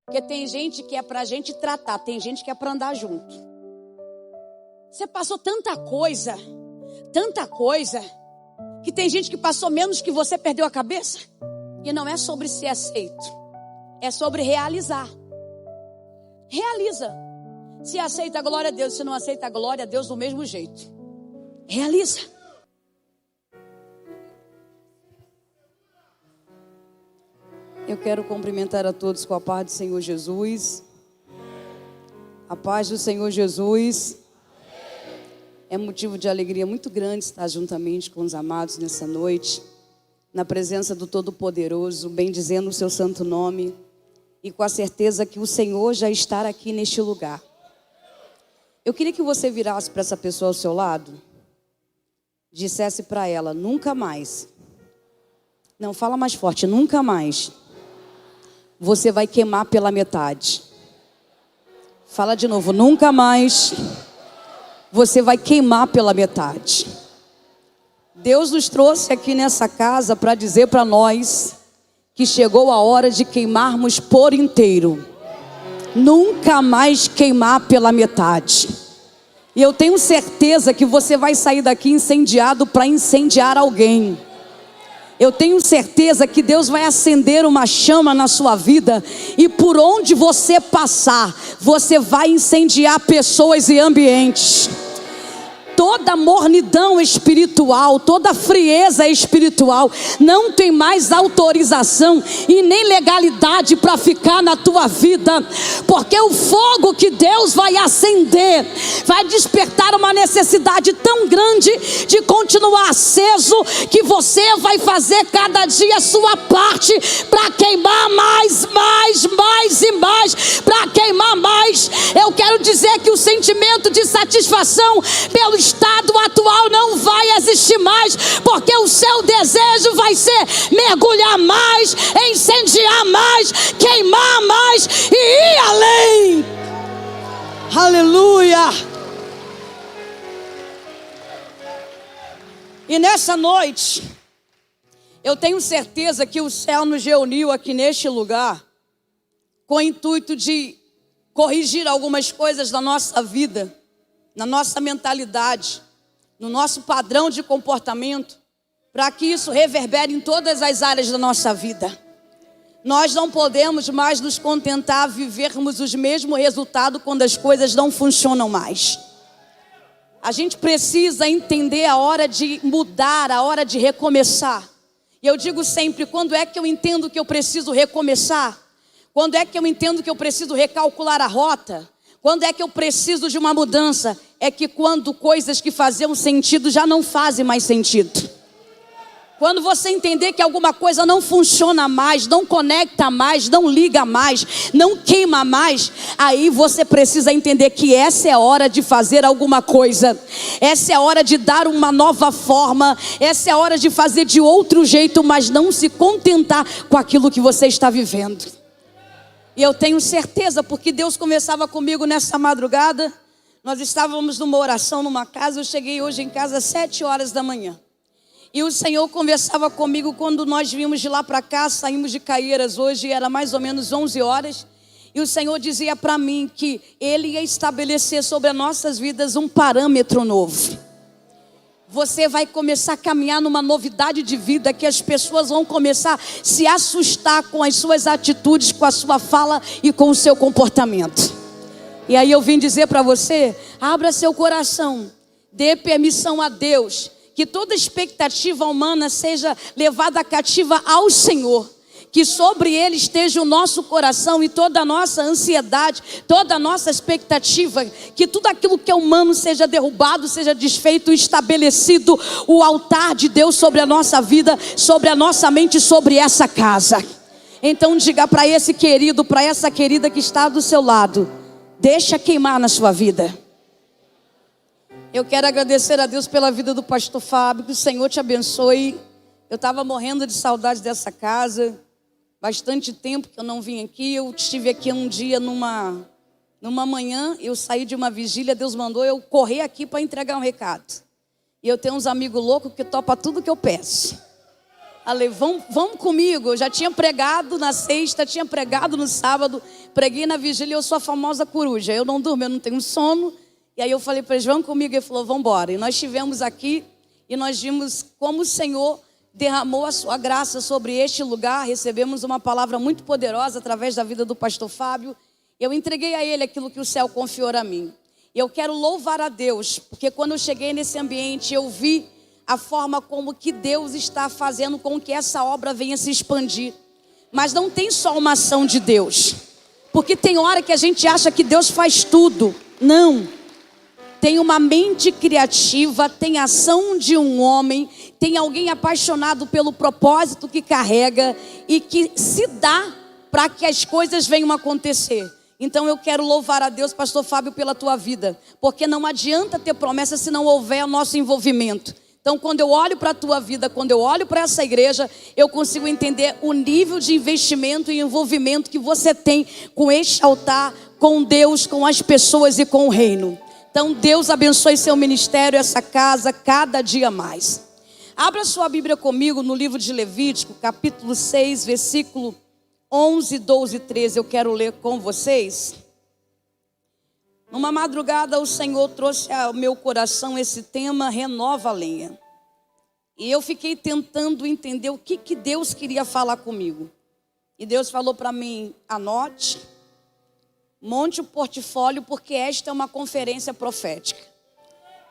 Porque tem gente que é pra gente tratar, tem gente que é pra andar junto. Você passou tanta coisa, que tem gente que passou menos que você, perdeu a cabeça. E não é sobre ser aceito, é sobre realizar. Realiza. Se aceita a glória a Deus, se não aceita a glória a Deus do mesmo jeito. Realiza. Eu quero cumprimentar a todos com a paz do Senhor Jesus. A paz do Senhor Jesus é motivo de alegria muito grande estar juntamente com os amados nessa noite, na presença do Todo-Poderoso, bendizendo o seu santo nome e com a certeza que o Senhor já está aqui neste lugar. Eu queria que você virasse para essa pessoa ao seu lado, dissesse para ela: nunca mais. Não, fala mais forte: nunca mais você vai queimar pela metade. Fala de novo: nunca mais você vai queimar pela metade. Deus nos trouxe aqui nessa casa para dizer para nós que chegou a hora de queimarmos por inteiro. Nunca mais queimar pela metade. E eu tenho certeza que você vai sair daqui incendiado para incendiar alguém. Eu tenho certeza que Deus vai acender uma chama na sua vida, e por onde você passar, você vai incendiar pessoas e ambientes. Toda mornidão espiritual, toda frieza espiritual não tem mais autorização e nem legalidade para ficar na tua vida, porque o fogo que Deus vai acender vai despertar uma necessidade tão grande de continuar aceso, que você vai fazer cada dia a sua parte para queimar mais e mais, para queimar mais. Eu quero dizer que o sentimento de satisfação pelo estado atual não vai existir mais, porque o seu desejo vai ser mergulhar mais, incendiar mais, queimar mais e ir além. Aleluia! E nessa noite, eu tenho certeza que o céu nos reuniu aqui neste lugar com o intuito de corrigir algumas coisas da nossa vida, na nossa mentalidade, no nosso padrão de comportamento, para que isso reverbere em todas as áreas da nossa vida. Nós não podemos mais nos contentar a vivermos os mesmos resultados quando as coisas não funcionam mais. A gente precisa entender a hora de mudar, a hora de recomeçar. E eu digo sempre: quando é que eu entendo que eu preciso recomeçar? Quando é que eu entendo que eu preciso recalcular a rota? Quando é que eu preciso de uma mudança? É que quando coisas que faziam sentido já não fazem mais sentido. Quando você entender que alguma coisa não funciona mais, não conecta mais, não liga mais, não queima mais, aí você precisa entender que essa é a hora de fazer alguma coisa. Essa é a hora de dar uma nova forma. Essa é a hora de fazer de outro jeito, mas não se contentar com aquilo que você está vivendo. E eu tenho certeza, porque Deus conversava comigo nessa madrugada. Nós estávamos numa oração numa casa. Eu cheguei hoje em casa às 7 horas da manhã. E o Senhor conversava comigo quando nós vimos de lá para cá. Saímos de Caieiras hoje, era mais ou menos 11 horas. E o Senhor dizia para mim que Ele ia estabelecer sobre as nossas vidas um parâmetro novo. Você vai começar a caminhar numa novidade de vida, que as pessoas vão começar a se assustar com as suas atitudes, com a sua fala e com o seu comportamento. E aí eu vim dizer para você: abra seu coração, dê permissão a Deus, que toda expectativa humana seja levada cativa ao Senhor. Que sobre Ele esteja o nosso coração e toda a nossa ansiedade, toda a nossa expectativa, que tudo aquilo que é humano seja derrubado, seja desfeito, estabelecido o altar de Deus sobre a nossa vida, sobre a nossa mente, sobre essa casa. Então diga para esse querido, para essa querida que está do seu lado: deixa queimar na sua vida. Eu quero agradecer a Deus pela vida do pastor Fábio, que o Senhor te abençoe. Eu estava morrendo de saudade dessa casa. Bastante tempo que eu não vim aqui. Eu estive aqui um dia numa manhã. Eu saí de uma vigília, Deus mandou eu correr aqui para entregar um recado. E eu tenho uns amigos loucos que topam tudo que eu peço. falei, vamos comigo. Eu já tinha pregado na sexta, tinha pregado no sábado, preguei na vigília, eu sou a famosa coruja. Eu não durmo, eu não tenho sono. E aí eu falei para eles, vão comigo. Ele falou, vamos embora. E nós estivemos aqui e nós vimos como o Senhor derramou a sua graça sobre este lugar. Recebemos uma palavra muito poderosa através da vida do pastor Fábio. Eu entreguei a ele aquilo que o céu confiou a mim. E eu quero louvar a Deus, porque quando eu cheguei nesse ambiente, eu vi a forma como que Deus está fazendo com que essa obra venha se expandir. Mas não tem só uma ação de Deus, porque tem hora que a gente acha que Deus faz tudo. Não. Tem uma mente criativa, tem ação de um homem, tem alguém apaixonado pelo propósito que carrega e que se dá para que as coisas venham acontecer. Então eu quero louvar a Deus, pastor Fábio, pela tua vida, porque não adianta ter promessa se não houver o nosso envolvimento. Então quando eu olho para a tua vida, quando eu olho para essa igreja, eu consigo entender o nível de investimento e envolvimento que você tem com este altar, com Deus, com as pessoas e com o reino. Então Deus abençoe seu ministério, essa casa, cada dia mais. Abra sua Bíblia comigo no livro de Levítico, capítulo 6, versículo 11, 12 e 13, eu quero ler com vocês. Numa madrugada o Senhor trouxe ao meu coração esse tema, renova a lenha. E eu fiquei tentando entender o que Deus queria falar comigo. E Deus falou para mim, anote, monte o portfólio, porque esta é uma conferência profética.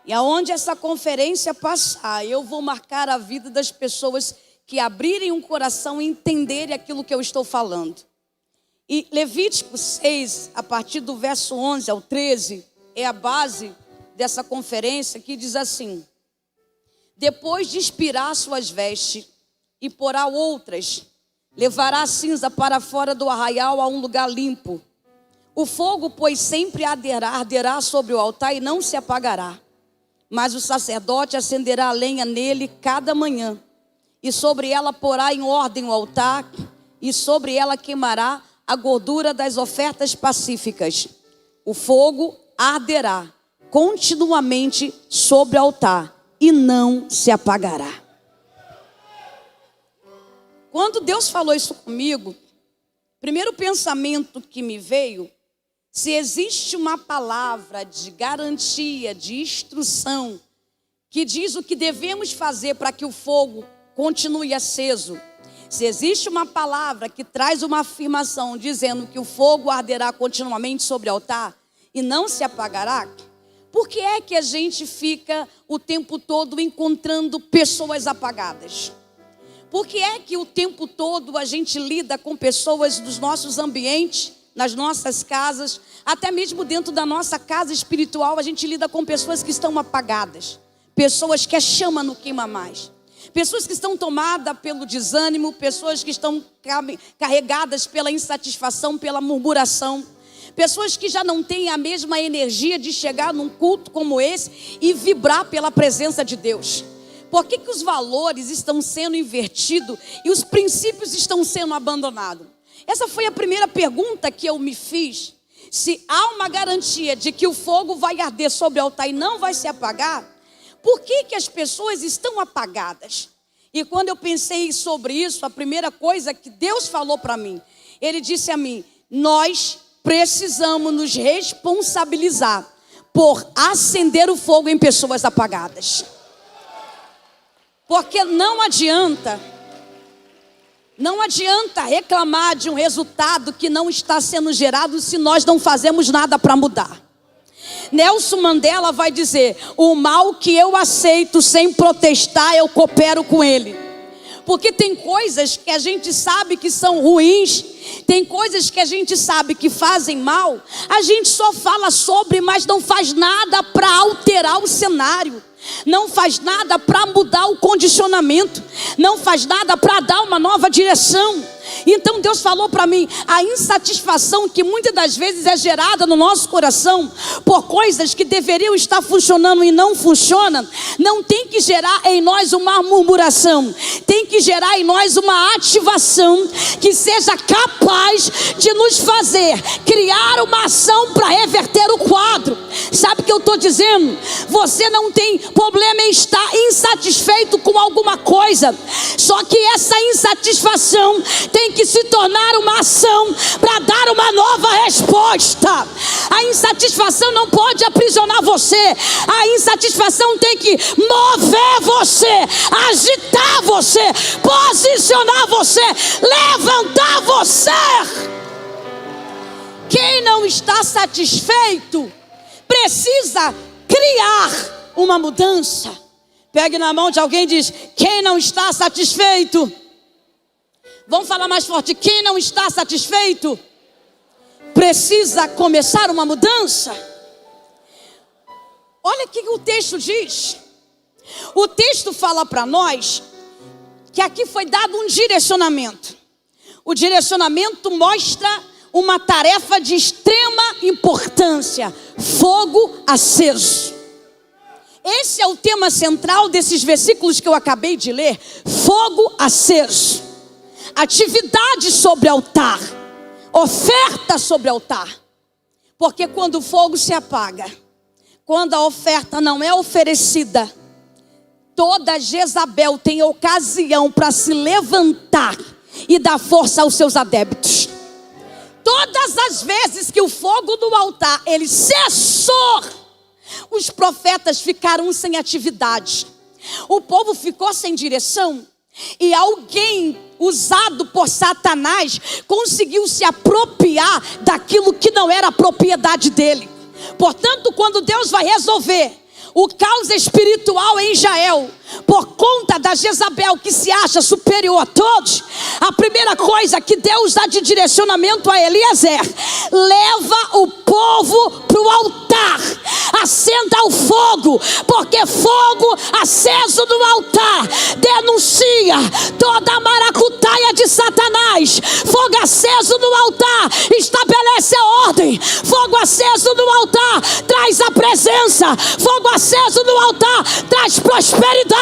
E aonde essa conferência passar, eu vou marcar a vida das pessoas que abrirem um coração e entenderem aquilo que eu estou falando. E Levítico 6, a partir do verso 11 ao 13, é a base dessa conferência, que diz assim: depois de expirar suas vestes e porá outras, levará a cinza para fora do arraial a um lugar limpo. O fogo, pois, sempre arderá sobre o altar e não se apagará. Mas o sacerdote acenderá a lenha nele cada manhã. E sobre ela porá em ordem o altar, e sobre ela queimará a gordura das ofertas pacíficas. O fogo arderá continuamente sobre o altar e não se apagará. Quando Deus falou isso comigo, o primeiro pensamento que me veio, se existe uma palavra de garantia, de instrução, que diz o que devemos fazer para que o fogo continue aceso, se existe uma palavra que traz uma afirmação dizendo que o fogo arderá continuamente sobre o altar e não se apagará, por que é que a gente fica o tempo todo encontrando pessoas apagadas? Por que é que o tempo todo a gente lida com pessoas dos nossos ambientes, nas nossas casas, até mesmo dentro da nossa casa espiritual, a gente lida com pessoas que estão apagadas, pessoas que a chama não queima mais, pessoas que estão tomadas pelo desânimo, pessoas que estão carregadas pela insatisfação, pela murmuração, pessoas que já não têm a mesma energia de chegar num culto como esse e vibrar pela presença de Deus. Por que os valores estão sendo invertidos e os princípios estão sendo abandonados? Essa foi a primeira pergunta que eu me fiz. Se há uma garantia de que o fogo vai arder sobre o altar e não vai se apagar, por que as pessoas estão apagadas? E quando eu pensei sobre isso, a primeira coisa que Deus falou para mim, Ele disse a mim, nós precisamos nos responsabilizar por acender o fogo em pessoas apagadas. Porque não adianta reclamar de um resultado que não está sendo gerado se nós não fazemos nada para mudar. Nelson Mandela vai dizer, o mal que eu aceito sem protestar, eu coopero com ele. Porque tem coisas que a gente sabe que são ruins, tem coisas que a gente sabe que fazem mal, a gente só fala sobre, mas não faz nada para alterar o cenário. Não faz nada para mudar o condicionamento, não faz nada para dar uma nova direção. Então Deus falou para mim, a insatisfação que muitas das vezes é gerada no nosso coração por coisas que deveriam estar funcionando e não funcionam, não tem que gerar em nós uma murmuração, tem que gerar em nós uma ativação que seja capaz capaz de nos fazer criar uma ação para reverter o quadro. Sabe o que eu estou dizendo? Você não tem problema em estar insatisfeito com alguma coisa, só que essa insatisfação tem que se tornar uma ação para dar uma nova resposta. A insatisfação não pode aprisionar você. A insatisfação tem que mover você, agitar você, posicionar você, levantar você. Quem não está satisfeito precisa criar uma mudança. Pegue na mão de alguém e diz: quem não está satisfeito? Vamos falar mais forte. Quem não está satisfeito precisa começar uma mudança. Olha o que o texto diz. O texto fala para nós que aqui foi dado um direcionamento. O direcionamento mostra uma tarefa de extrema importância: fogo aceso. Esse é o tema central desses versículos que eu acabei de ler. Fogo aceso. Atividade sobre altar. Oferta sobre altar. Porque quando o fogo se apaga, quando a oferta não é oferecida, toda Jezabel tem ocasião para se levantar e dar força aos seus adeptos. Todas as vezes que o fogo do altar ele cessou, os profetas ficaram sem atividade. O povo ficou sem direção. E alguém usado por Satanás conseguiu se apropriar daquilo que não era a propriedade dele. Portanto, quando Deus vai resolver o caos espiritual em Israel, por conta da Jezabel que se acha superior a todos, a primeira coisa que Deus dá de direcionamento a Eliezer: leva o povo para o altar, acenda o fogo, porque fogo aceso no altar denuncia toda a maracutaia de Satanás. Fogo aceso no altar estabelece a ordem. Fogo aceso no altar traz a presença. Fogo aceso no altar traz prosperidade.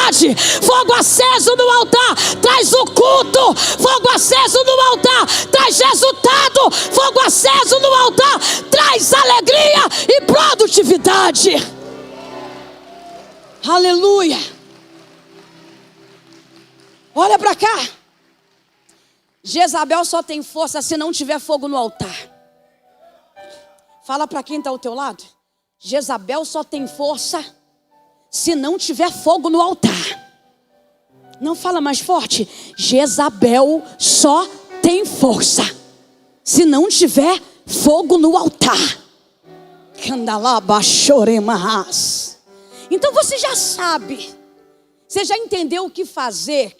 Fogo aceso no altar traz o culto. Fogo aceso no altar traz resultado. Fogo aceso no altar traz alegria e produtividade. Aleluia. Olha para cá. Jezabel só tem força se não tiver fogo no altar. Fala para quem está ao teu lado. Jezabel só tem força se não tiver fogo no altar. Não, fala mais forte. Jezabel só tem força se não tiver fogo no altar. Então você já sabe, você já entendeu o que fazer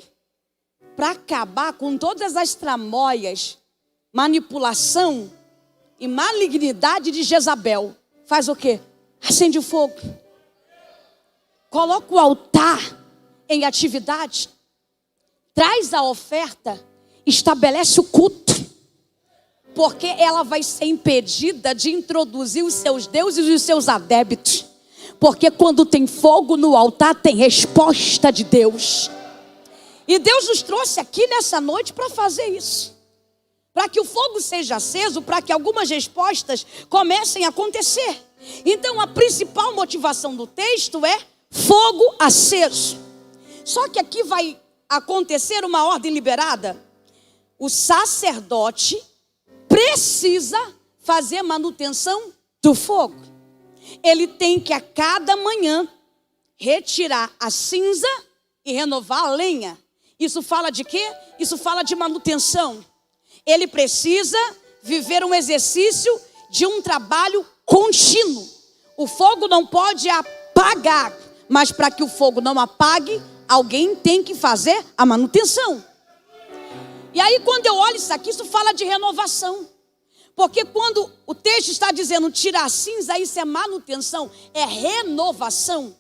para acabar com todas as tramóias, manipulação e malignidade de Jezabel. Faz o quê? Acende o fogo. Coloca o altar em atividade. Traz a oferta. Estabelece o culto. Porque ela vai ser impedida de introduzir os seus deuses e os seus adébitos. Porque quando tem fogo no altar, tem resposta de Deus. E Deus nos trouxe aqui nessa noite para fazer isso. Para que o fogo seja aceso, para que algumas respostas comecem a acontecer. Então a principal motivação do texto é fogo aceso. Só que aqui vai acontecer uma ordem liberada. O sacerdote precisa fazer manutenção do fogo. Ele tem que a cada manhã retirar a cinza e renovar a lenha. Isso fala de quê? Isso fala de manutenção. Ele precisa viver um exercício de um trabalho contínuo. O fogo não pode apagar, mas para que o fogo não apague, alguém tem que fazer a manutenção. E aí quando eu olho isso aqui, isso fala de renovação. Porque quando o texto está dizendo tirar a cinza, isso é manutenção, é renovação.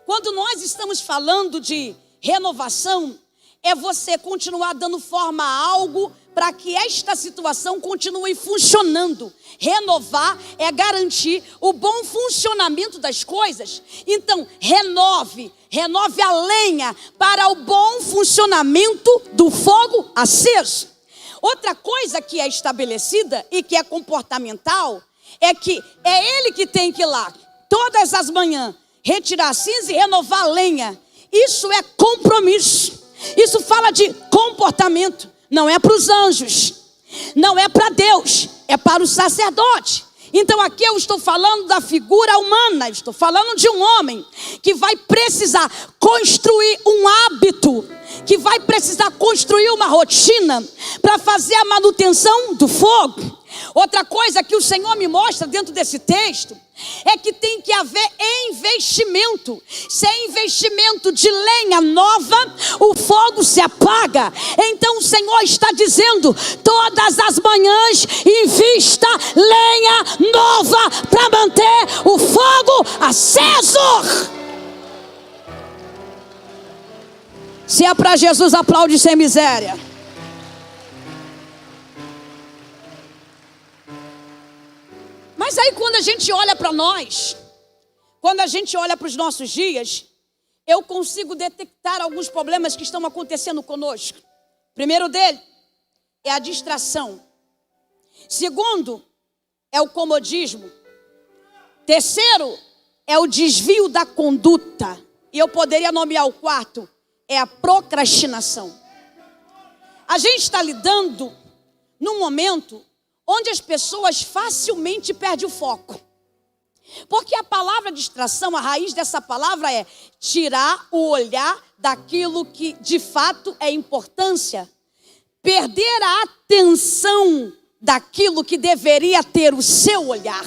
Quando nós estamos falando de renovação, é você continuar dando forma a algo para que esta situação continue funcionando. Renovar é garantir o bom funcionamento das coisas. Então, renove a lenha para o bom funcionamento do fogo aceso. Outra coisa que é estabelecida e que é comportamental é que é ele que tem que ir lá todas as manhãs retirar a cinza e renovar a lenha. Isso é compromisso. Isso fala de comportamento. Não é para os anjos, não é para Deus, é para o sacerdote. Então aqui eu estou falando da figura humana, eu estou falando de um homem que vai precisar construir um hábito, que vai precisar construir uma rotina para fazer a manutenção do fogo. Outra coisa que o Senhor me mostra dentro desse texto é que tem que haver investimento. Sem investimento de lenha nova, o fogo se apaga. Então o Senhor está dizendo: todas as manhãs invista lenha nova para manter o fogo aceso. Se é para Jesus, aplaude sem miséria. Mas aí quando a gente olha para nós, quando a gente olha para os nossos dias, eu consigo detectar alguns problemas que estão acontecendo conosco. Primeiro dele é a distração. Segundo é o comodismo. Terceiro é o desvio da conduta. E eu poderia nomear o quarto, é a procrastinação. A gente está lidando num momento onde as pessoas facilmente perdem o foco. Porque a palavra distração, a raiz dessa palavra é tirar o olhar daquilo que de fato é importância. Perder a atenção daquilo que deveria ter o seu olhar.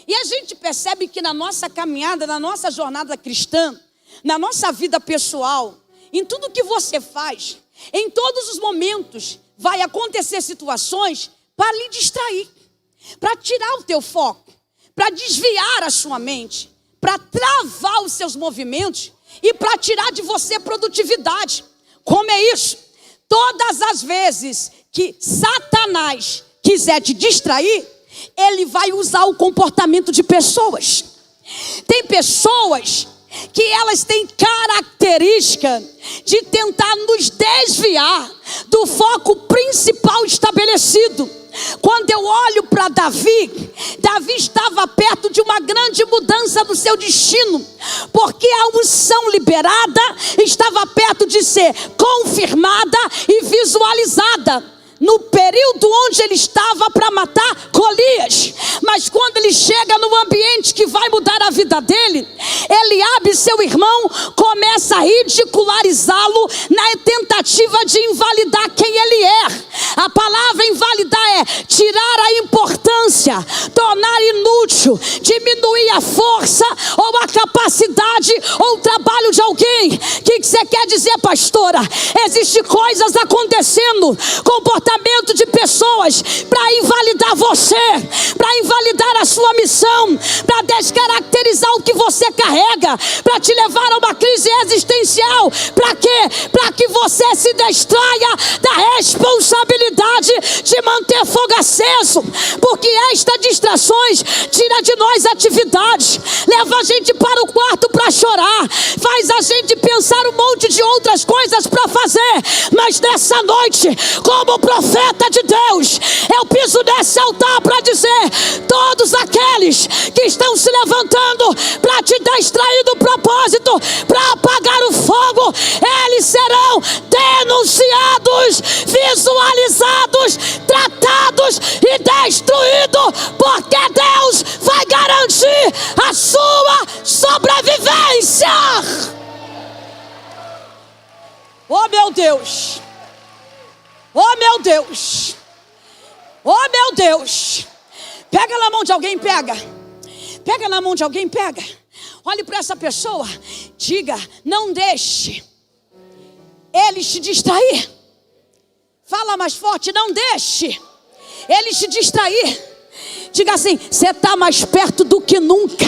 E a gente percebe que na nossa caminhada, na nossa jornada cristã, na nossa vida pessoal, em tudo que você faz, em todos os momentos, vai acontecer situações para lhe distrair, para tirar o teu foco, para desviar a sua mente, para travar os seus movimentos e para tirar de você produtividade. Como é isso? Todas as vezes que Satanás quiser te distrair, ele vai usar o comportamento de pessoas. Tem pessoas que elas têm característica de tentar nos desviar do foco principal estabelecido. Quando eu olho para Davi, Davi estava perto de uma grande mudança do seu destino, porque a unção liberada estava perto de ser confirmada e visualizada. No período onde ele estava para matar Golias. Mas quando ele chega no ambiente que vai mudar a vida dele, Eliabe, seu irmão, começa a ridicularizá-lo na tentativa de invalidar quem ele é. A palavra invalidar é tirar a importância, tornar inútil, diminuir a força ou a capacidade ou o trabalho de alguém. O que você quer dizer, pastora? Existem coisas acontecendo, comportamento de pessoas para invalidar você, para invalidar a sua missão, para descaracterizar o que você carrega, para te levar a uma crise existencial. Para quê? Para que você se distraia da responsabilidade de manter fogo aceso, porque estas distrações tira de nós atividades, leva a gente para o quarto para chorar, faz a gente pensar um monte de outras coisas para fazer. Mas nessa noite, como profeta de Deus, eu piso nesse altar para dizer: todos aqueles que estão se levantando para te distrair do propósito, para apagar o fogo, eles serão denunciados, visualizados, tratados e destruídos, porque Deus vai garantir a sua sobrevivência. Oh meu Deus! Oh meu Deus! Oh meu Deus! Pega na mão de alguém, pega. Pega na mão de alguém, pega. Olhe para essa pessoa, diga: não deixe eles te distrair. Fala mais forte: não deixe eles te distrair. Diga assim: você está mais perto do que nunca,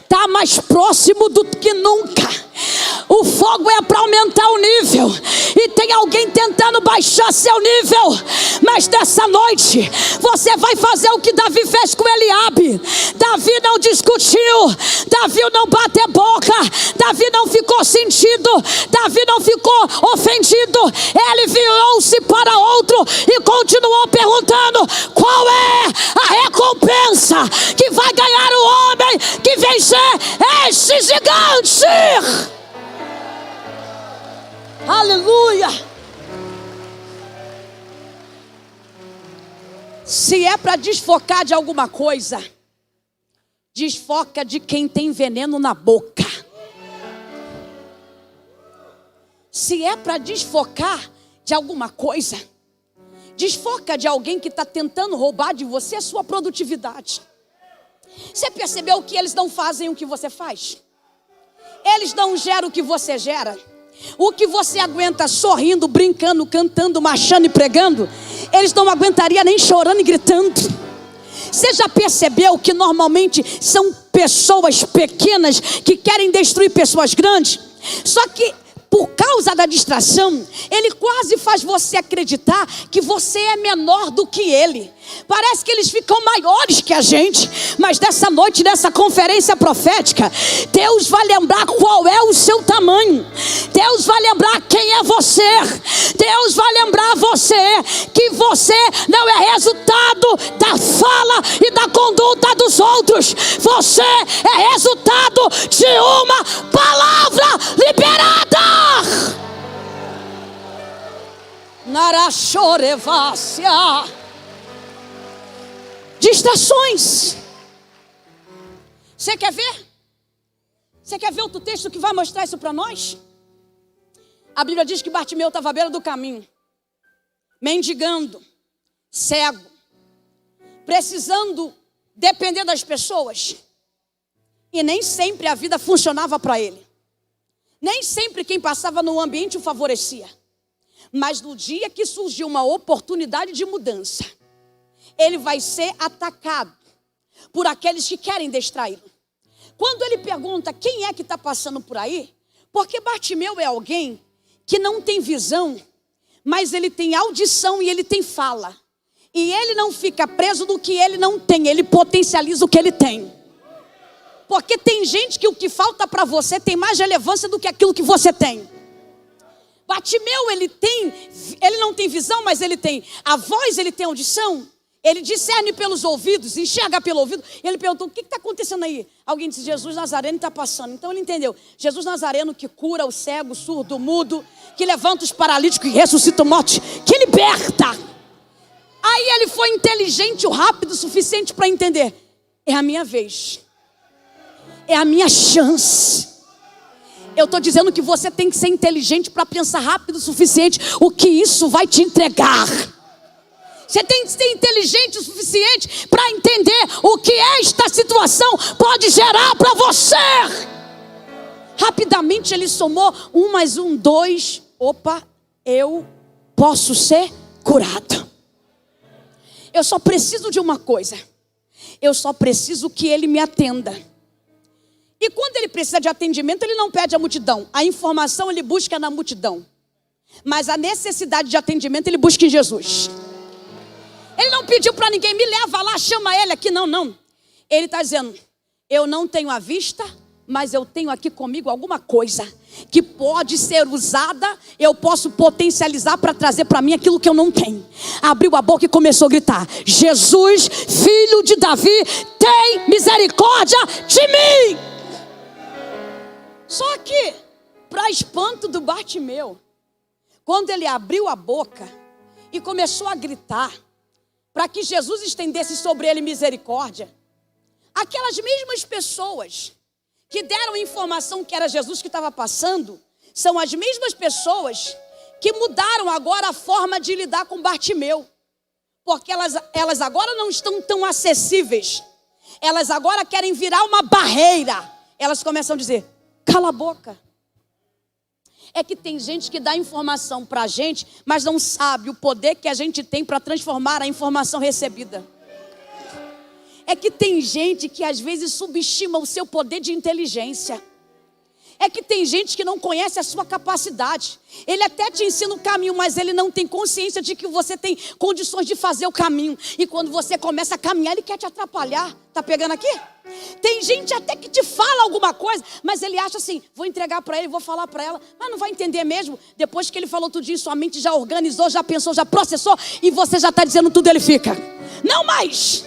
está mais próximo do que nunca. O fogo é para aumentar o nível. E tem alguém tentando baixar seu nível. Mas nessa noite, você vai fazer o que Davi fez com Eliabe. Davi não discutiu. Davi não bateu boca. Davi não ficou sentido. Davi não ficou ofendido. Ele virou-se para outro e continuou perguntando: qual é a recompensa que vai ganhar o homem que vencer este gigante? Aleluia! Se é para desfocar de alguma coisa, desfoca de quem tem veneno na boca. Se é para desfocar de alguma coisa, desfoca de alguém que está tentando roubar de você a sua produtividade. Você percebeu que eles não fazem o que você faz? Eles não geram o que você gera. O que você aguenta sorrindo, brincando, cantando, marchando e pregando, eles não aguentariam nem chorando e gritando. Você já percebeu que normalmente são pessoas pequenas que querem destruir pessoas grandes? Só que por causa da distração, ele quase faz você acreditar que você é menor do que ele. Parece que eles ficam maiores que a gente. Mas nessa noite, nessa conferência profética, Deus vai lembrar qual é o seu tamanho. Deus vai lembrar quem é você. Deus vai lembrar você que você não é resultado da fala e da conduta dos outros. Você é resultado de uma palavra liberada. Narachorevácia. Distrações. Você quer ver? Você quer ver outro texto que vai mostrar isso para nós? A Bíblia diz que Bartimeu estava à beira do caminho, mendigando, cego, precisando depender das pessoas. E nem sempre a vida funcionava para ele. Nem sempre quem passava no ambiente o favorecia. Mas no dia que surgiu uma oportunidade de mudança, ele vai ser atacado por aqueles que querem distraí-lo. Quando ele pergunta quem é que está passando por aí, porque Bartimeu é alguém que não tem visão, mas ele tem audição e ele tem fala. E ele não fica preso no que ele não tem, ele potencializa o que ele tem. Porque tem gente que o que falta para você tem mais relevância do que aquilo que você tem. Bartimeu, ele não tem visão, mas ele tem a voz, ele tem audição. Ele discerne pelos ouvidos, enxerga pelo ouvido. Ele perguntou: o que está acontecendo aí? Alguém disse: Jesus Nazareno está passando. Então ele entendeu: Jesus Nazareno que cura o cego, o surdo, o mudo, que levanta os paralíticos, que ressuscita o morto, que liberta. Aí ele foi inteligente, rápido o suficiente para entender: é a minha vez, é a minha chance. Eu estou dizendo que você tem que ser inteligente para pensar rápido o suficiente o que isso vai te entregar. Você tem que ser inteligente o suficiente para entender o que esta situação pode gerar para você. Rapidamente ele somou 1 mais 1, 2. Opa, eu posso ser curado. Eu só preciso de uma coisa. Eu só preciso que ele me atenda. E quando ele precisa de atendimento, ele não pede a multidão. A informação ele busca na multidão. Mas a necessidade de atendimento ele busca em Jesus. Ele não pediu para ninguém: me leva lá, chama ele aqui. Não. Ele está dizendo: eu não tenho a vista, mas eu tenho aqui comigo alguma coisa que pode ser usada, eu posso potencializar para trazer para mim aquilo que eu não tenho. Abriu a boca e começou a gritar: Jesus, filho de Davi, tem misericórdia de mim. Só que, para espanto do Bartimeu, quando ele abriu a boca e começou a gritar para que Jesus estendesse sobre ele misericórdia, aquelas mesmas pessoas que deram informação que era Jesus que estava passando, são as mesmas pessoas que mudaram agora a forma de lidar com Bartimeu. Porque elas agora não estão tão acessíveis. Elas agora querem virar uma barreira. Elas começam a dizer: cala a boca. É que tem gente que dá informação para a gente, mas não sabe o poder que a gente tem para transformar a informação recebida. É que tem gente que às vezes subestima o seu poder de inteligência. É que tem gente que não conhece a sua capacidade. Ele até te ensina o caminho, mas ele não tem consciência de que você tem condições de fazer o caminho. E quando você começa a caminhar, ele quer te atrapalhar. Tá pegando aqui? Tem gente até que te fala alguma coisa, mas ele acha assim, vou entregar para ele, vou falar para ela, mas não vai entender mesmo. Depois que ele falou tudo isso, sua mente já organizou, já pensou, já processou, e você já está dizendo tudo, ele fica. Não mais!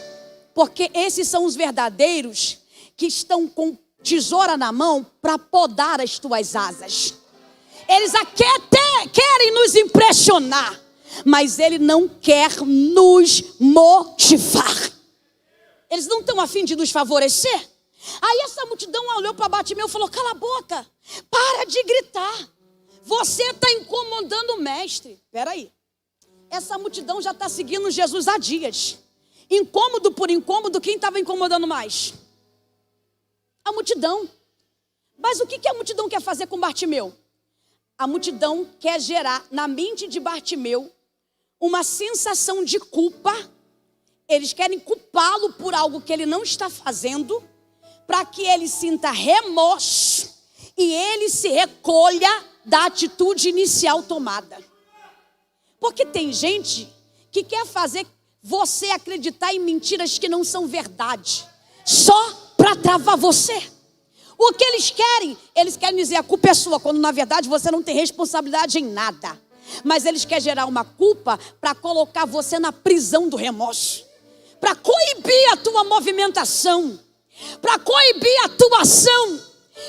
Porque esses são os verdadeiros que estão com tesoura na mão para podar as tuas asas. Eles até querem nos impressionar, mas ele não quer nos motivar. Eles não estão a fim de nos favorecer. Aí essa multidão olhou para Bartimeu e falou, cala a boca, para de gritar. Você está incomodando o mestre. Espera aí. Essa multidão já está seguindo Jesus há dias. Incômodo por incômodo, quem estava incomodando mais? A multidão. Mas o que a multidão quer fazer com Bartimeu? A multidão quer gerar na mente de Bartimeu uma sensação de culpa. Eles querem culpá-lo por algo que ele não está fazendo, para que ele sinta remorso e ele se recolha da atitude inicial tomada. Porque tem gente que quer fazer você acreditar em mentiras que não são verdade, só para travar você. O que eles querem dizer a culpa é sua, quando na verdade você não tem responsabilidade em nada. Mas eles querem gerar uma culpa para colocar você na prisão do remorso, para coibir a tua movimentação, para coibir a tua ação.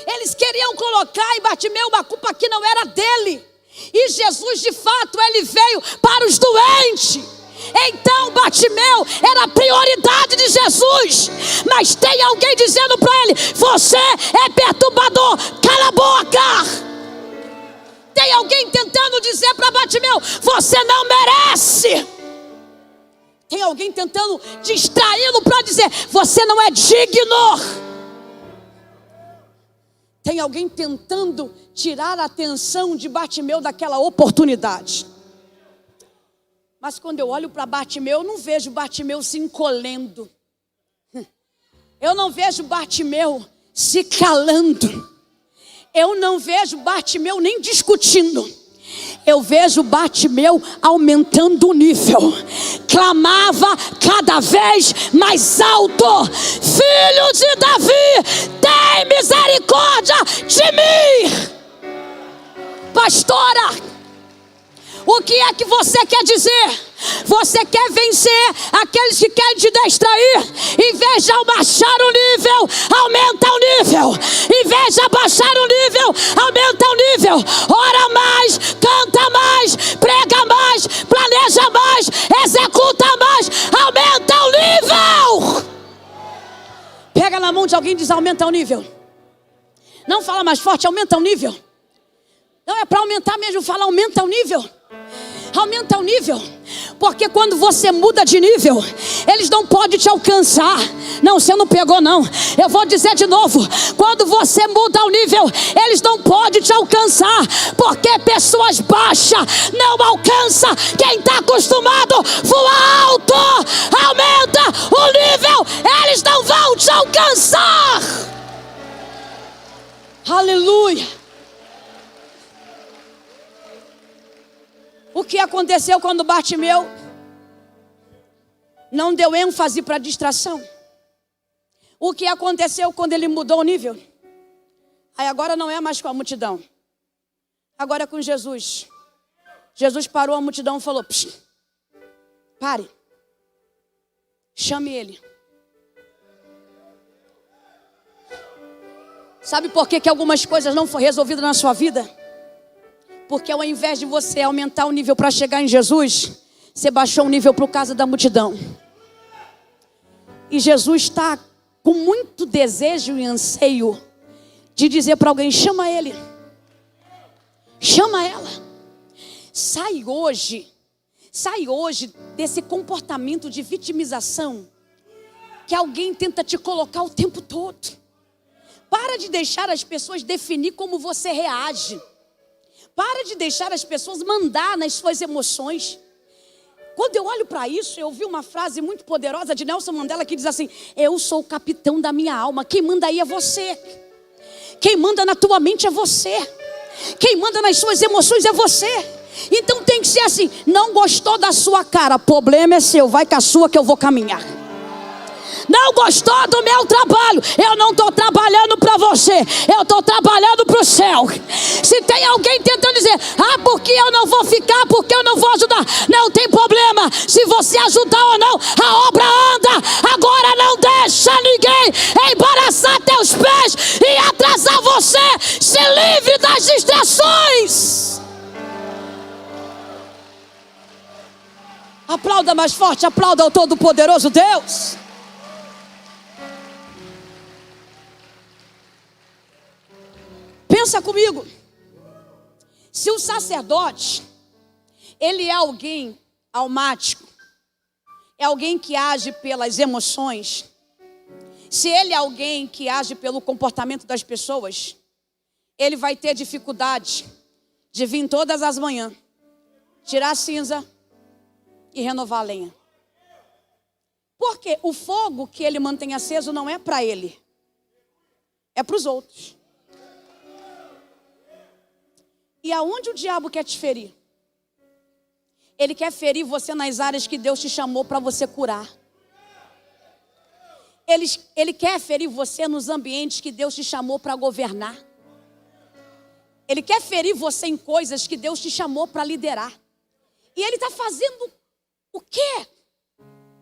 Eles queriam colocar em Bartimeu uma culpa que não era dele. E Jesus, de fato, ele veio para os doentes. Então Bartimeu era a prioridade de Jesus. Mas tem alguém dizendo para ele, você é perturbador, cala a boca. Tem alguém tentando dizer para Bartimeu, você não merece. Tem alguém tentando distraí-lo para dizer, você não é digno. Tem alguém tentando tirar a atenção de Bartimeu daquela oportunidade. Mas quando eu olho para Bartimeu, eu não vejo Bartimeu se encolhendo. Eu não vejo Bartimeu se calando. Eu não vejo Bartimeu nem discutindo. Eu vejo Bartimeu aumentando o nível. Clamava cada vez mais alto, filho de Davi, tem misericórdia de mim. Pastora, o que é que você quer dizer? Você quer vencer aqueles que querem te distrair? Em vez de abaixar o nível, aumenta o nível. Em vez de abaixar o nível, aumenta o nível. Ora mais, canta mais, prega mais, planeja mais, executa mais, aumenta o nível. Pega na mão de alguém e diz, aumenta o nível. Não fala mais forte, aumenta o nível. Não é para aumentar mesmo, fala aumenta o nível. Aumenta o nível, porque quando você muda de nível, eles não podem te alcançar. Não, você não pegou não. Eu vou dizer de novo, quando você muda o nível, eles não podem te alcançar, porque pessoas baixas não alcançam quem está acostumado a voar alto. Aumenta o nível, eles não vão te alcançar. Aleluia. O que aconteceu quando Bartimeu não deu ênfase para a distração? O que aconteceu quando ele mudou o nível? Aí agora não é mais com a multidão. Agora é com Jesus. Jesus parou a multidão e falou, pare. Chame ele. Sabe por que algumas coisas não foram resolvidas na sua vida? Porque ao invés de você aumentar o nível para chegar em Jesus, você baixou o nível por causa da multidão. E Jesus está com muito desejo e anseio de dizer para alguém, chama ele. Chama ela. Sai hoje desse comportamento de vitimização que alguém tenta te colocar o tempo todo. Para de deixar as pessoas definir como você reage. Para de deixar as pessoas mandar nas suas emoções. Quando eu olho para isso, eu ouvi uma frase muito poderosa de Nelson Mandela que diz assim, eu sou o capitão da minha alma, quem manda aí é você. Quem manda na tua mente é você. Quem manda nas suas emoções é você. Então tem que ser assim: não gostou da sua cara, problema é seu, vai com a sua que eu vou caminhar. Não gostou do meu trabalho, eu não estou trabalhando para você, eu estou trabalhando para o céu. Se tem alguém tentando dizer, porque eu não vou ficar, porque eu não vou ajudar, não tem problema. Se você ajudar ou não, a obra anda. Agora não deixa ninguém embaraçar teus pés e atrasar você. Se livre das distrações. Aplauda mais forte, aplauda ao Todo-Poderoso Deus. Pensa comigo. Se o sacerdote, ele é alguém almático, é alguém que age pelas emoções, se ele é alguém que age pelo comportamento das pessoas, ele vai ter dificuldade de vir todas as manhãs, tirar a cinza e renovar a lenha. Porque o fogo que ele mantém aceso não é para ele, é para os outros. E aonde o diabo quer te ferir? Ele quer ferir você nas áreas que Deus te chamou para você curar. Ele quer ferir você nos ambientes que Deus te chamou para governar. Ele quer ferir você em coisas que Deus te chamou para liderar. E ele está fazendo o quê?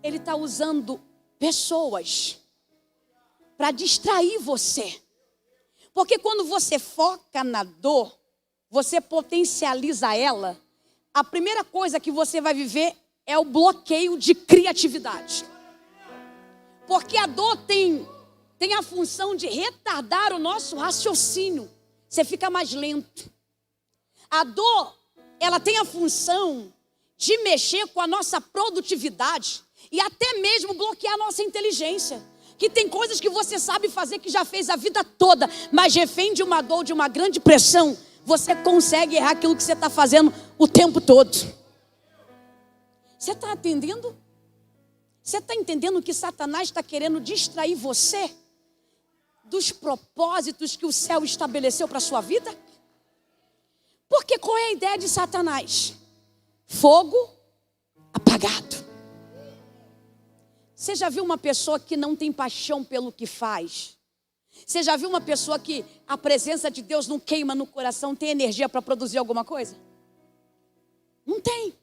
Ele está usando pessoas para distrair você. Porque quando você foca na dor, você potencializa ela, a primeira coisa que você vai viver é o bloqueio de criatividade. Porque a dor tem a função de retardar o nosso raciocínio. Você fica mais lento. A dor, ela tem a função de mexer com a nossa produtividade e até mesmo bloquear a nossa inteligência. Que tem coisas que você sabe fazer que já fez a vida toda, mas refém de uma dor, de uma grande pressão, você consegue errar aquilo que você está fazendo o tempo todo. Você está entendendo? Você está entendendo que Satanás está querendo distrair você dos propósitos que o céu estabeleceu para a sua vida? Porque qual é a ideia de Satanás? Fogo apagado. Você já viu uma pessoa que não tem paixão pelo que faz? Você já viu uma pessoa que a presença de Deus não queima no coração, tem energia para produzir alguma coisa? Não tem.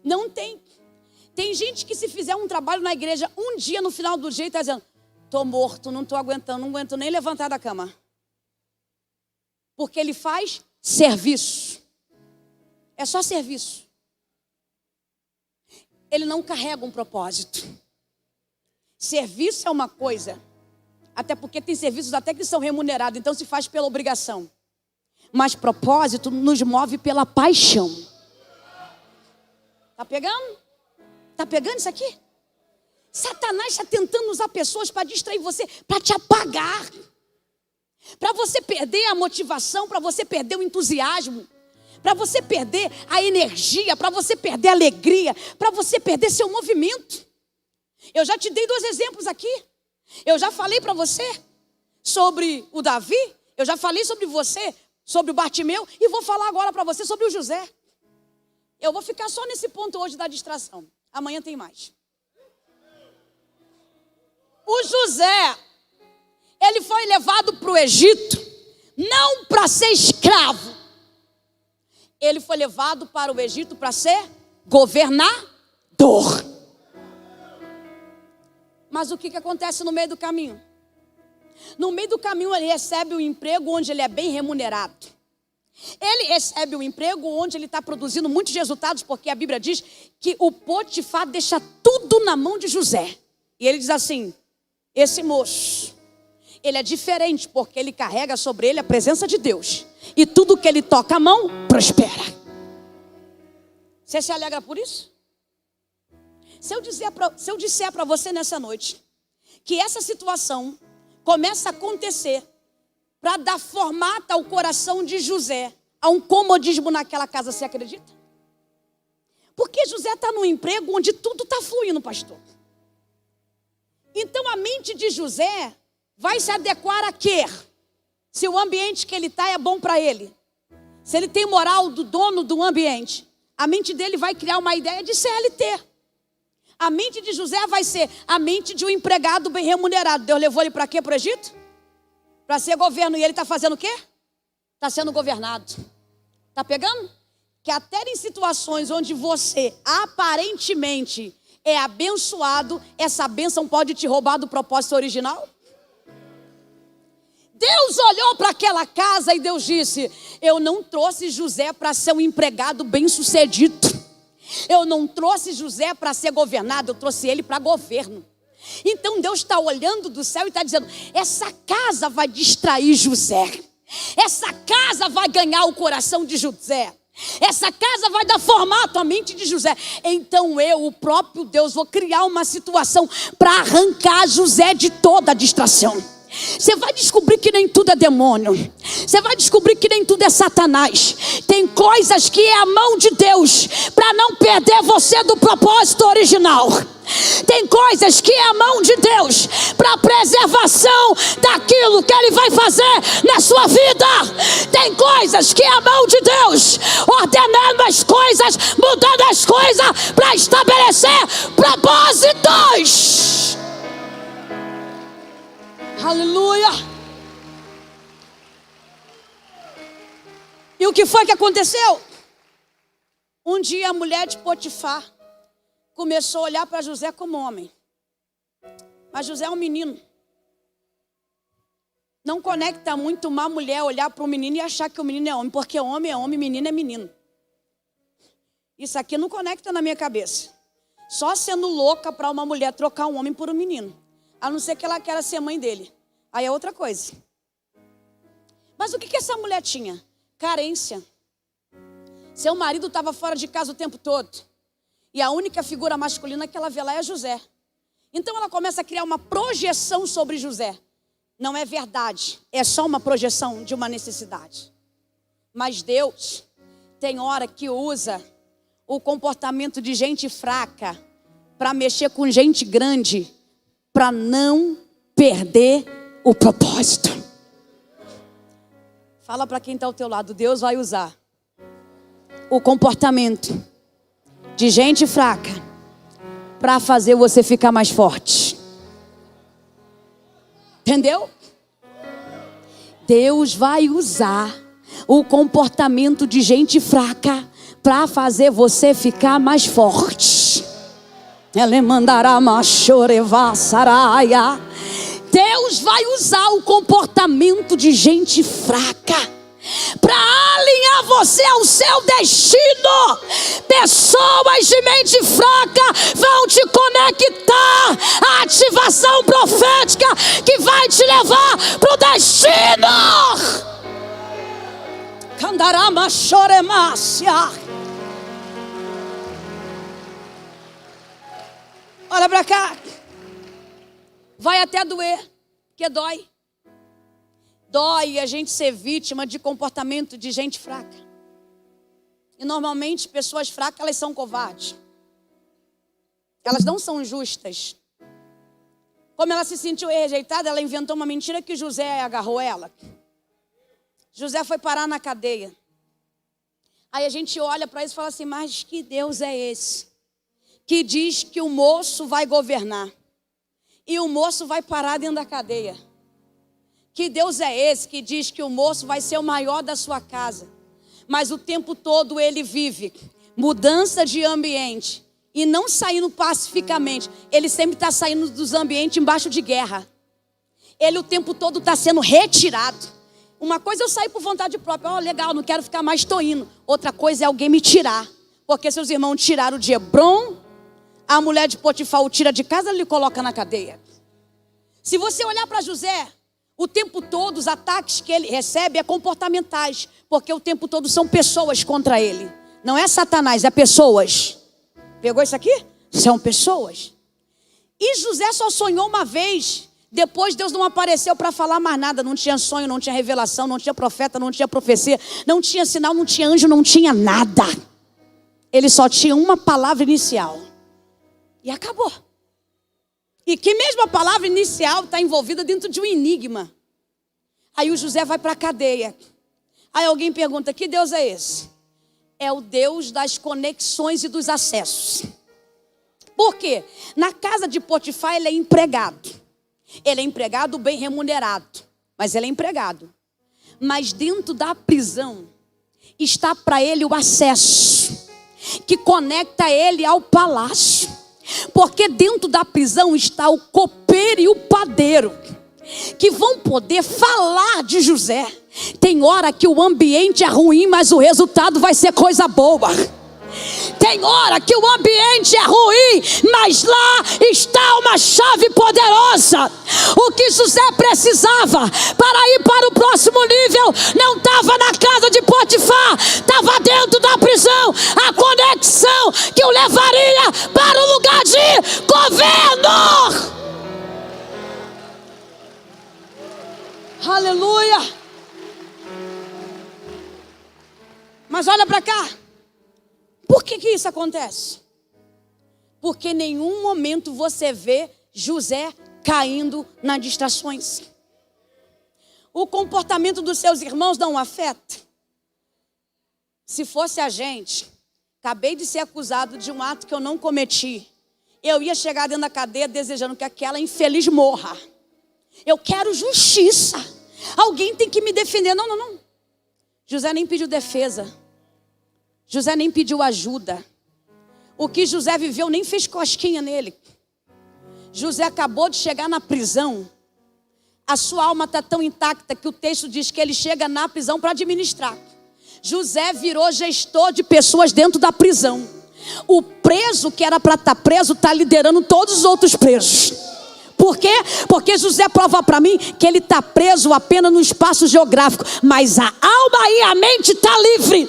Não tem. Tem gente que se fizer um trabalho na igreja, um dia no final do dia está dizendo, estou morto, não estou aguentando, não aguento nem levantar da cama. Porque ele faz serviço. É só serviço. Ele não carrega um propósito. Serviço é uma coisa. Até porque tem serviços até que são remunerados, então se faz pela obrigação. Mas propósito nos move pela paixão. Tá pegando? Tá pegando isso aqui? Satanás está tentando usar pessoas para distrair você, para te apagar. Para você perder a motivação, para você perder o entusiasmo, para você perder a energia, para você perder a alegria, para você perder seu movimento. Eu já te dei 2 exemplos aqui. Eu já falei para você sobre o Davi, eu já falei sobre você, sobre o Bartimeu, e vou falar agora para você sobre o José. Eu vou ficar só nesse ponto hoje da distração. Amanhã tem mais. O José, ele foi levado para o Egito, não para ser escravo. Ele foi levado para o Egito para ser governador. Mas o que acontece no meio do caminho? No meio do caminho ele recebe um emprego onde ele é bem remunerado. Ele recebe um emprego onde ele está produzindo muitos resultados, porque a Bíblia diz que o Potifar deixa tudo na mão de José. E ele diz assim, esse moço, ele é diferente porque ele carrega sobre ele a presença de Deus. E tudo que ele toca a mão, prospera. Você se alegra por isso? Se eu disser para você nessa noite que essa situação começa a acontecer para dar formato ao coração de José, a um comodismo naquela casa, você acredita? Porque José está num emprego onde tudo está fluindo, pastor. Então a mente de José vai se adequar a quê? Se o ambiente que ele está é bom para ele, se ele tem moral do dono do ambiente, a mente dele vai criar uma ideia de CLT. A mente de José vai ser a mente de um empregado bem remunerado. Deus levou ele para quê? Para o Egito? Para ser governo. E ele está fazendo o quê? Está sendo governado. Está pegando? Que até em situações onde você aparentemente é abençoado, essa bênção pode te roubar do propósito original. Deus olhou para aquela casa e Deus disse: eu não trouxe José para ser um empregado bem-sucedido. Eu não trouxe José para ser governado, eu trouxe ele para governo. Então Deus está olhando do céu e está dizendo: essa casa vai distrair José. Essa casa vai ganhar o coração de José. Essa casa vai dar formato à mente de José. Então eu, o próprio Deus, vou criar uma situação para arrancar José de toda a distração. Você vai descobrir que nem tudo é demônio. Você vai descobrir que nem tudo é Satanás. Tem coisas que é a mão de Deus para não perder você do propósito original. Tem coisas que é a mão de Deus para preservação daquilo que Ele vai fazer na sua vida. Tem coisas que é a mão de Deus ordenando as coisas, mudando as coisas para estabelecer propósitos. Aleluia. E o que foi que aconteceu? Um dia a mulher de Potifar começou a olhar para José como homem. Mas José é um menino. Não conecta muito uma mulher olhar para um menino e achar que o menino é homem. Porque homem é homem, menino é menino. Isso aqui não conecta na minha cabeça. Só sendo louca para uma mulher trocar um homem por um menino. A não ser que ela queira ser mãe dele. Aí é outra coisa. Mas o que essa mulher tinha? Carência. Seu marido estava fora de casa o tempo todo. E a única figura masculina que ela vê lá é José. Então ela começa a criar uma projeção sobre José. Não é verdade. É só uma projeção de uma necessidade. Mas Deus tem hora que usa o comportamento de gente fraca para mexer com gente grande, para não perder o propósito. Fala para quem está ao teu lado: Deus vai usar o comportamento de gente fraca para fazer você ficar mais forte. Entendeu? Deus vai usar o comportamento de gente fraca para fazer você ficar mais forte. Ela mandará machoreva saraia. Deus vai usar o comportamento de gente fraca para alinhar você ao seu destino. Pessoas de mente fraca vão te conectar à ativação profética que vai te levar para o destino. Candarama choremácia. Olha para cá. Vai até doer, porque dói. Dói a gente ser vítima de comportamento de gente fraca. E normalmente pessoas fracas, elas são covardes. Elas não são justas. Como ela se sentiu rejeitada, ela inventou uma mentira que José agarrou ela. José foi parar na cadeia. Aí a gente olha para isso e fala assim: mas que Deus é esse que diz que o moço vai governar e o moço vai parar dentro da cadeia? Que Deus é esse que diz que o moço vai ser o maior da sua casa, mas o tempo todo ele vive mudança de ambiente e não saindo pacificamente? Ele sempre está saindo dos ambientes embaixo de guerra. Ele o tempo todo está sendo retirado. Uma coisa é eu sair por vontade própria: legal, não quero ficar mais, estou indo. Outra coisa é alguém me tirar. Porque seus irmãos tiraram de Hebron, a mulher de Potifar o tira de casa, ele coloca na cadeia. Se você olhar para José, o tempo todo os ataques que ele recebe é comportamentais, porque o tempo todo são pessoas contra ele. Não é Satanás, é pessoas. Pegou isso aqui? São pessoas. E José só sonhou uma vez. Depois Deus não apareceu para falar mais nada. Não tinha sonho, não tinha revelação, não tinha profeta, não tinha profecia, não tinha sinal, não tinha anjo, não tinha nada. Ele só tinha uma palavra inicial. E acabou. E que mesmo a palavra inicial está envolvida dentro de um enigma. Aí o José vai para a cadeia. Aí alguém pergunta: que Deus é esse? É o Deus das conexões e dos acessos. Por quê? Na casa de Potifar ele é empregado. Ele é empregado bem remunerado, mas ele é empregado. Mas dentro da prisão está para ele o acesso que conecta ele ao palácio. Porque dentro da prisão está o copeiro e o padeiro, que vão poder falar de José. Tem hora que o ambiente é ruim, mas o resultado vai ser coisa boa. Tem hora que o ambiente é ruim, mas lá está uma chave poderosa. O que José precisava para ir para o próximo nível não estava na casa de Potifar, estava dentro da prisão. A conexão que o levaria para o lugar de governo. Aleluia. Mas olha para cá. Por que isso acontece? Porque em nenhum momento você vê José caindo nas distrações. O comportamento dos seus irmãos não o afeta. Se fosse a gente, acabei de ser acusado de um ato que eu não cometi, eu ia chegar dentro da cadeia desejando que aquela infeliz morra. Eu quero justiça. Alguém tem que me defender. Não. José nem pediu defesa. José nem pediu ajuda. O que José viveu nem fez cosquinha nele. José acabou de chegar na prisão. A sua alma está tão intacta que o texto diz que ele chega na prisão para administrar. José virou gestor de pessoas dentro da prisão. O preso que era para estar preso está liderando todos os outros presos. Por quê? Porque José prova para mim que ele está preso apenas no espaço geográfico, mas a alma e a mente está livre.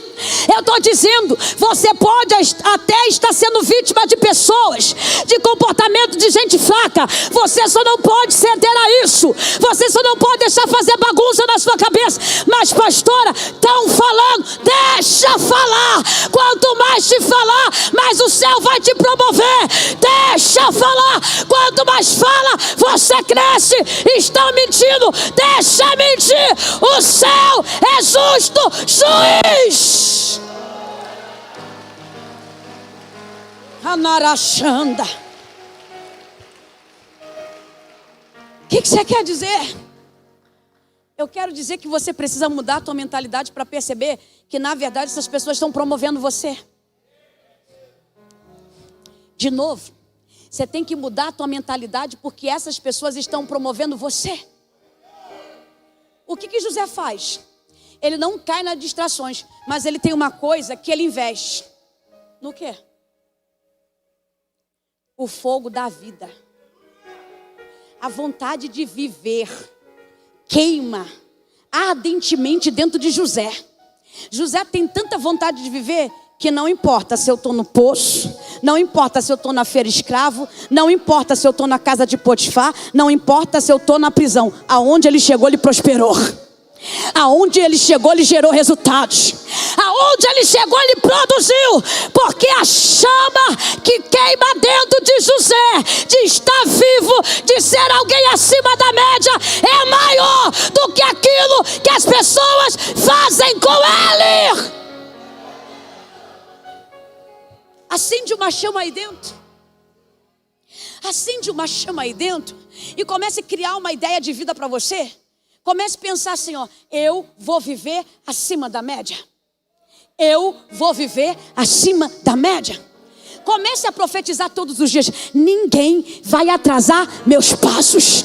Eu estou dizendo, você pode até estar sendo vítima de pessoas, de comportamento de gente fraca. Você só não pode ceder a isso. Você só não pode deixar fazer bagunça na sua cabeça. Mas pastora, estão falando, deixa falar. Quanto mais te falar, mais o céu vai te promover. Deixa falar. Quanto mais fala, você cresce. Estão mentindo, deixa mentir. O céu é justo juiz. Anarachanda. O que você quer dizer? Eu quero dizer que você precisa mudar a tua mentalidade para perceber que na verdade essas pessoas estão promovendo você. De novo, você tem que mudar a tua mentalidade porque essas pessoas estão promovendo você. O que José faz? Ele não cai nas distrações, mas ele tem uma coisa que ele investe. No quê? O fogo da vida. A vontade de viver queima ardentemente dentro de José. José tem tanta vontade de viver que não importa se eu estou no poço, não importa se eu estou na feira escravo, não importa se eu estou na casa de Potifar, não importa se eu estou na prisão. Aonde ele chegou, ele prosperou. Aonde ele chegou, ele gerou resultados. Aonde ele chegou, ele produziu. Porque a chama que queima dentro de José, de estar vivo, de ser alguém acima da média, é maior do que aquilo que as pessoas fazem com ele. Acende uma chama aí dentro. Acende uma chama aí dentro e comece a criar uma ideia de vida para você. Comece a pensar assim, ó, eu vou viver acima da média. Eu vou viver acima da média. Comece a profetizar todos os dias. Ninguém vai atrasar meus passos.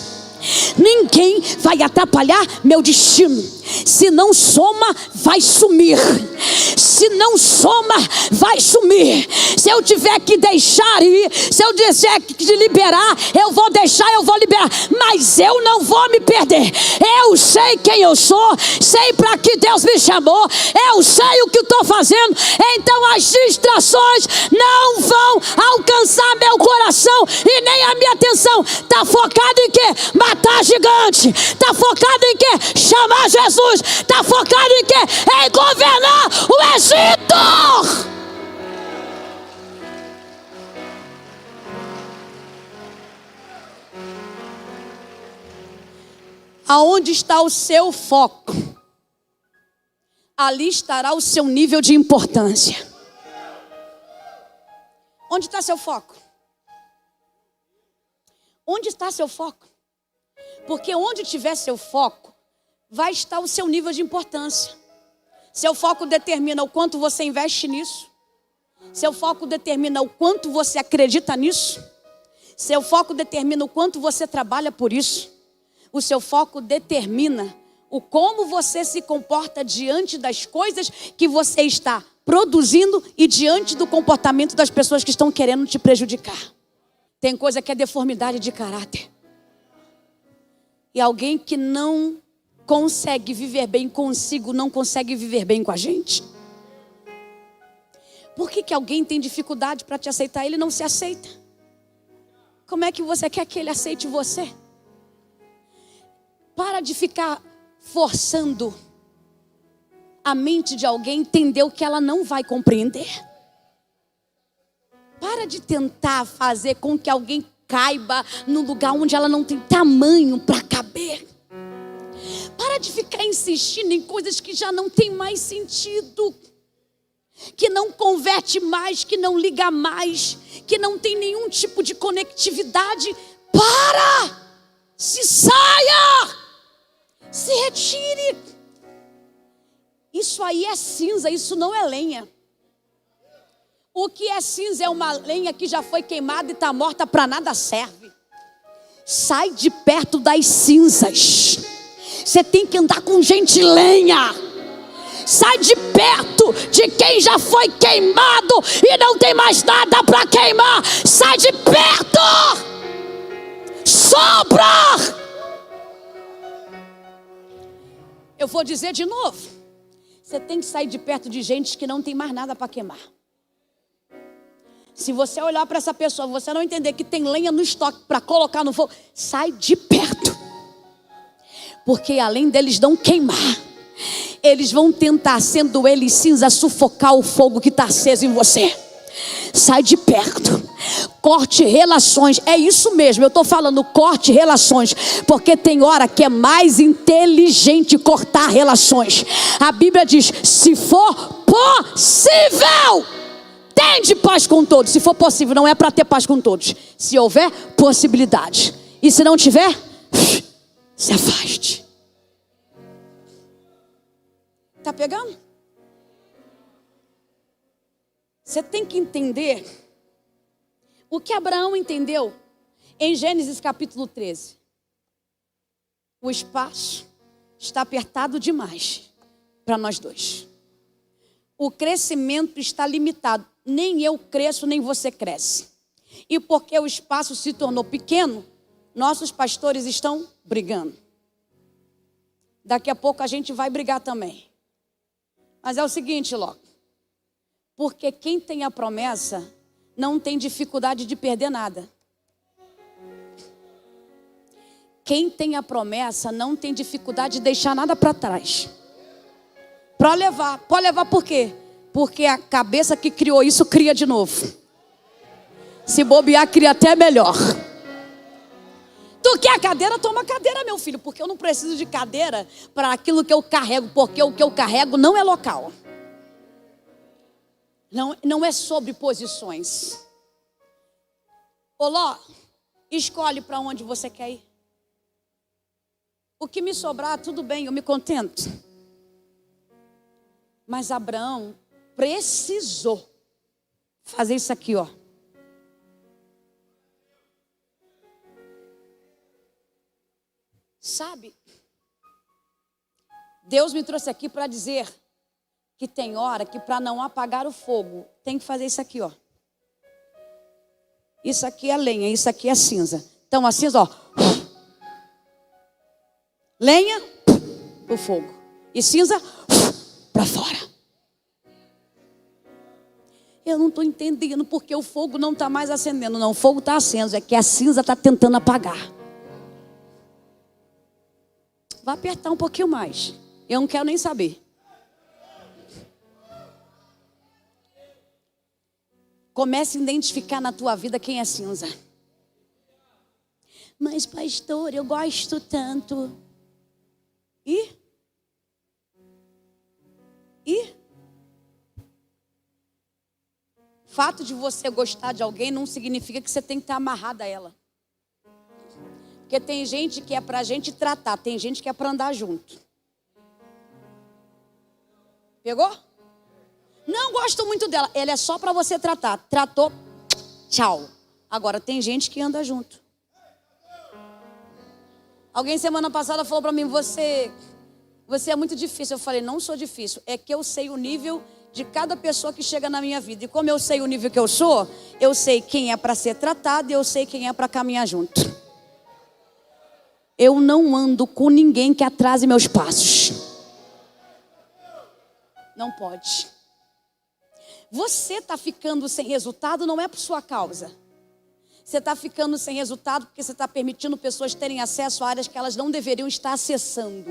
Ninguém vai atrapalhar meu destino. Se não soma, vai sumir. Se não soma, vai sumir. Se eu tiver que deixar ir, se eu tiver que liberar, eu vou deixar, eu vou liberar. Mas eu não vou me perder. Eu sei quem eu sou, sei para que Deus me chamou, eu sei o que estou fazendo. Então as distrações não vão alcançar meu coração e nem a minha atenção. Está focado em quê? Matar gigante. Está focado em quê? Chamar Jesus. Está focado em quê? Em governar o Egito. Aonde está o seu foco, ali estará o seu nível de importância. Onde está seu foco? Onde está seu foco? Porque onde tiver seu foco, vai estar o seu nível de importância. Seu foco determina o quanto você investe nisso. Seu foco determina o quanto você acredita nisso. Seu foco determina o quanto você trabalha por isso. O seu foco determina o como você se comporta diante das coisas que você está produzindo e diante do comportamento das pessoas que estão querendo te prejudicar. Tem coisa que é deformidade de caráter. E alguém que não consegue viver bem consigo, não consegue viver bem com a gente. Por que alguém tem dificuldade para te aceitar? Ele não se aceita. Como é que você quer que ele aceite você? Para de ficar forçando a mente de alguém entender o que ela não vai compreender. Para de tentar fazer com que alguém caiba no lugar onde ela não tem tamanho para caber. Para de ficar insistindo em coisas que já não tem mais sentido, que não converte mais, que não liga mais, que não tem nenhum tipo de conectividade. Para! Se saia! Se retire! Isso aí é cinza, isso não é lenha. O que é cinza é uma lenha que já foi queimada e está morta, para nada serve. Sai de perto das cinzas. Você tem que andar com gente lenha. Sai de perto de quem já foi queimado e não tem mais nada para queimar. Sai de perto. Sobra. Eu vou dizer de novo. Você tem que sair de perto de gente que não tem mais nada para queimar. Se você olhar para essa pessoa, você não entender que tem lenha no estoque para colocar no fogo, sai de perto. Porque além deles não queimar, eles vão tentar, sendo eles cinza, sufocar o fogo que está aceso em você. Sai de perto. Corte relações. É isso mesmo, eu estou falando corte relações. Porque tem hora que é mais inteligente cortar relações. A Bíblia diz, se for possível, tende paz com todos. Se for possível, não é para ter paz com todos. Se houver possibilidade. E se não tiver, se afaste. Tá pegando? Você tem que entender o que Abraão entendeu em Gênesis capítulo 13. O espaço está apertado demais para nós dois. O crescimento está limitado. Nem eu cresço, nem você cresce. E porque o espaço se tornou pequeno, nossos pastores estão brigando. Daqui a pouco a gente vai brigar também. Mas é o seguinte, Ló. Porque quem tem a promessa não tem dificuldade de perder nada. Quem tem a promessa não tem dificuldade de deixar nada para trás. Para levar. Pode levar por quê? Porque a cabeça que criou isso cria de novo. Se bobear, cria até melhor. Tu quer cadeira? Toma cadeira, meu filho. Porque eu não preciso de cadeira para aquilo que eu carrego. Porque o que eu carrego não é local. Não é sobre posições. Ô Ló, escolhe para onde você quer ir. O que me sobrar, tudo bem, eu me contento. Mas Abraão precisou fazer isso aqui, ó. Sabe? Deus me trouxe aqui para dizer que tem hora que para não apagar o fogo, tem que fazer isso aqui, ó. Isso aqui é lenha, isso aqui é cinza. Então a cinza, ó. Lenha, o fogo. E cinza, para fora. Eu não estou entendendo porque o fogo não está mais acendendo. Não, o fogo está aceso, é que a cinza está tentando apagar. Vai apertar um pouquinho mais. Eu não quero nem saber. Comece a identificar na tua vida quem é cinza. Mas pastor, eu gosto tanto. fato de você gostar de alguém não significa que você tem que estar amarrada a ela. Porque tem gente que é pra gente tratar, tem gente que é pra andar junto. Pegou? Não gosto muito dela. Ela é só pra você tratar. Tratou, tchau. Agora tem gente que anda junto. Alguém semana passada falou pra mim, você é muito difícil. Eu falei, não sou difícil. É que eu sei o nível de cada pessoa que chega na minha vida. E como eu sei o nível que eu sou, eu sei quem é pra ser tratado e eu sei quem é pra caminhar junto. Eu não ando com ninguém que atrase meus passos. Não pode. Você está ficando sem resultado não é por sua causa. Você está ficando sem resultado porque você está permitindo pessoas terem acesso a áreas que elas não deveriam estar acessando.